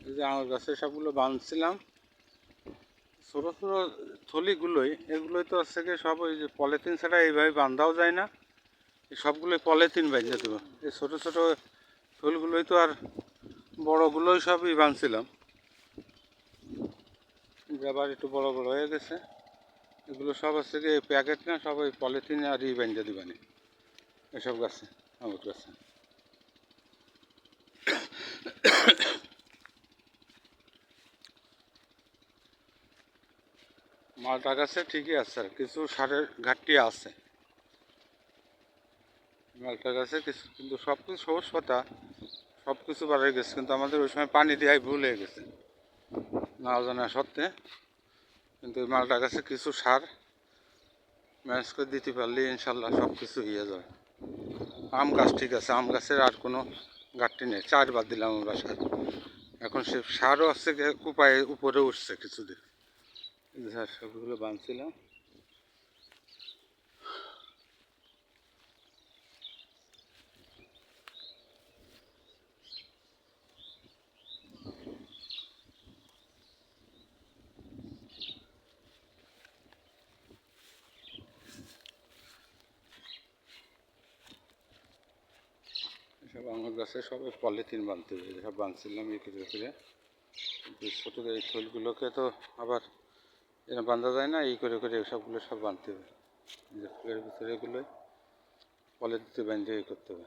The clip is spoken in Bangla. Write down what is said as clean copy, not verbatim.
এই যে আঙুর গাছে সবগুলো বাঁধছিলাম, ছোটো ছোটো থলিগুলোই, এগুলোই তো হচ্ছে কি সব ওই যে পলিথিন ছাড়া এইভাবে বাঁধাও যায় না, এই সবগুলোই পলিথিন বেঁধে দেবো। এই ছোটো ছোটো থলগুলোই তো আর, বড়োগুলোই সবই বাঁধছিলাম, আবার একটু বড় বড় হয়ে গেছে। এগুলো সব হচ্ছে কি প্যাকেট না, সব ওই পলিথিন আর বেঁধে দিবানি এসব গাছে, আঙুর গাছে। মালটা গাছে ঠিকই আছে, আর কিছু সারের ঘাটতি আছে মালটা গাছে কিছু, কিন্তু সব কিছু সবুজ পাতা, সব কিছু বার হয়ে গেছে, কিন্তু আমাদের ওই সময় পানি দেওয়াই ভুল হয়ে গেছে না জানা সত্ত্বে। কিন্তু ওই মালটা গাছে কিছু সার ম্যানেজ করে দিতে পারলে ইনশাল্লাহ সব কিছু ইয়ে যাবে। আম গাছ ঠিক আছে, আম গাছের আর কোনো ঘাটতি নেই, 4 বার দিলাম আমরা সার। এখন সে সারও আসছে কুপায়ে উপরে উঠছে কিছুদিন। সার সবগুলো বাঁধছিলাম। সব আঙুর গাছে সবাই পলিথিন বাঁধতে হবে, সব বাঁধছিলাম ইয়ে করে করে। ছোটো এই থলগুলোকে তো আবার এরা বাঁধা যায় না, এই করে করে সবগুলো সব বাঁধতে হবে। ফুলের ভিতরে এগুলোই পলিথিনে বেঁধে করতে হবে।